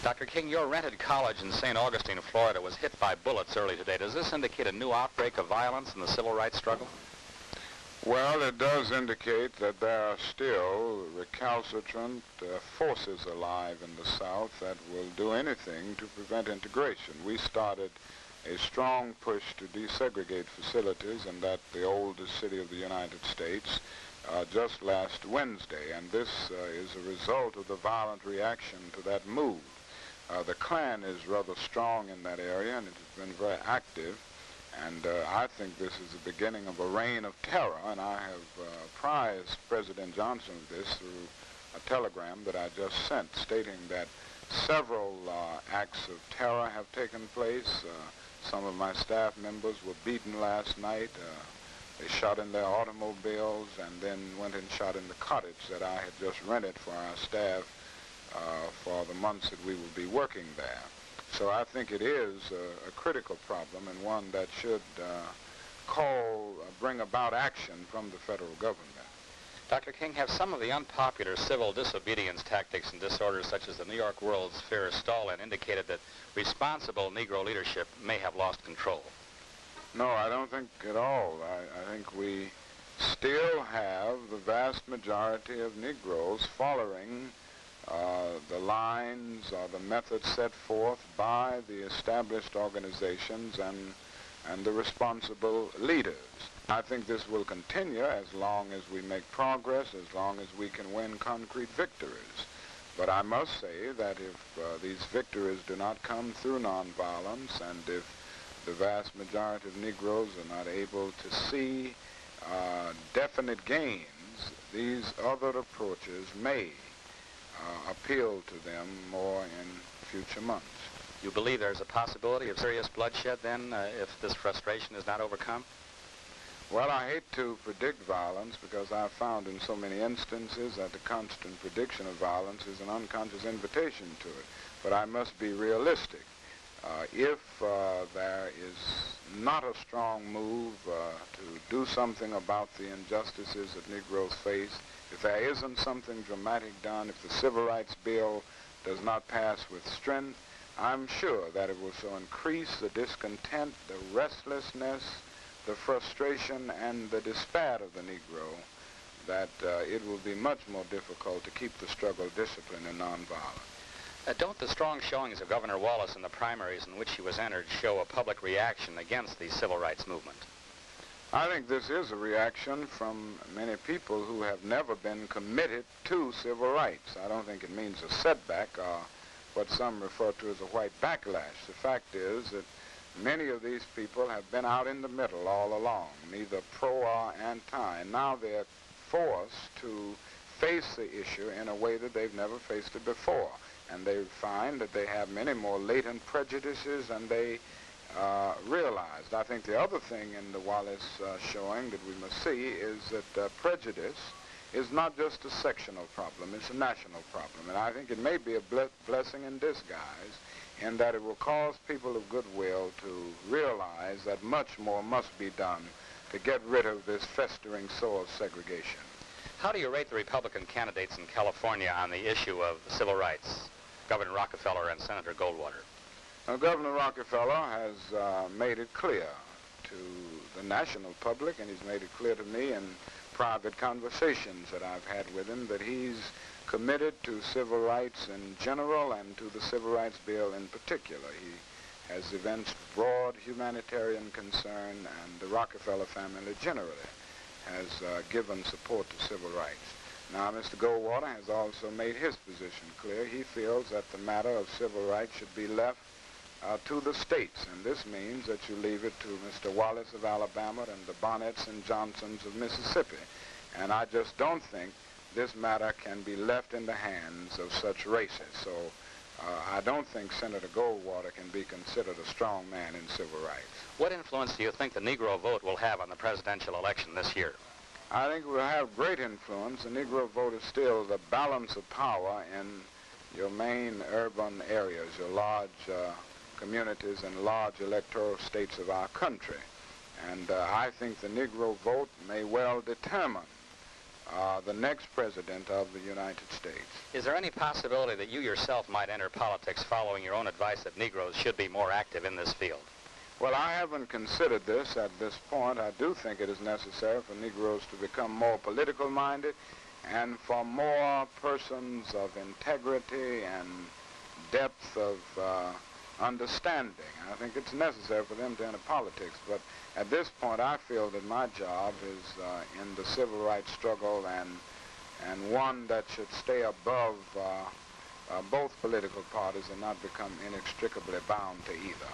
Dr. King, your rented college in St. Augustine, Florida, was hit by bullets early today. Does this indicate a new outbreak of violence in the civil rights struggle? Well, it does indicate that there are still recalcitrant forces alive in the South that will do anything to prevent integration. We started a strong push to desegregate facilities in the oldest city of the United States just last Wednesday, and this is a result of the violent reaction to that move. The Klan is rather strong in that area, and it has been very active. And I think this is the beginning of a reign of terror, and I have apprised President Johnson of this through a telegram that I just sent, stating that several acts of terror have taken place. Some of my staff members were beaten last night. They shot in their automobiles and then went and shot in the cottage that I had just rented for our staff for the months that we will be working there. So I think it is a critical problem, and one that should bring about action from the federal government. Dr. King, have some of the unpopular civil disobedience tactics and disorders, such as the New York World's Fair stall-in, indicated that responsible Negro leadership may have lost control? No, I don't think at all. I think we still have the vast majority of Negroes following the lines or the methods set forth by the established organizations and the responsible leaders. I think this will continue as long as we make progress, as long as we can win concrete victories. But I must say that if these victories do not come through nonviolence, and if the vast majority of Negroes are not able to see definite gains, these other approaches may appeal to them more in future months. You believe there's a possibility of serious bloodshed then if this frustration is not overcome? Well, I hate to predict violence because I've found in so many instances that the constant prediction of violence is an unconscious invitation to it. But I must be realistic. If there is not a strong move to do something about the injustices that Negroes face, if there isn't something dramatic done, if the Civil Rights Bill does not pass with strength, I'm sure that it will so increase the discontent, the restlessness, the frustration, and the despair of the Negro that it will be much more difficult to keep the struggle disciplined and nonviolent. Don't the strong showings of Governor Wallace in the primaries in which he was entered show a public reaction against the civil rights movement? I think this is a reaction from many people who have never been committed to civil rights. I don't think it means a setback or what some refer to as a white backlash. The fact is that many of these people have been out in the middle all along, neither pro or anti. Now they're forced to face the issue in a way that they've never faced it before. And they find that they have many more latent prejudices than they realized. I think the other thing in the Wallace showing that we must see is that prejudice is not just a sectional problem, it's a national problem. And I think it may be a blessing in disguise in that it will cause people of goodwill to realize that much more must be done to get rid of this festering sore of segregation. How do you rate the Republican candidates in California on the issue of civil rights, Governor Rockefeller and Senator Goldwater? Now, Governor Rockefeller has made it clear to the national public, and he's made it clear to me in private conversations that I've had with him, that he's committed to civil rights in general and to the Civil Rights Bill in particular. He has evinced broad humanitarian concern, and the Rockefeller family generally has given support to civil rights. Now, Mr. Goldwater has also made his position clear. He feels that the matter of civil rights should be left to the states, and this means that you leave it to Mr. Wallace of Alabama and the Bonnets and Johnsons of Mississippi. And I just don't think this matter can be left in the hands of such races. So I don't think Senator Goldwater can be considered a strong man in civil rights. What influence do you think the Negro vote will have on the presidential election this year? I think it will have great influence. The Negro vote is still the balance of power in your main urban areas, your large communities and large electoral states of our country. And I think the Negro vote may well determine the next president of the United States. Is there any possibility that you yourself might enter politics following your own advice that Negroes should be more active in this field? Well, I haven't considered this at this point. I do think it is necessary for Negroes to become more political minded and for more persons of integrity and depth of understanding. I think it's necessary for them to enter politics, but at this point I feel that my job is in the civil rights struggle and one that should stay above both political parties and not become inextricably bound to either.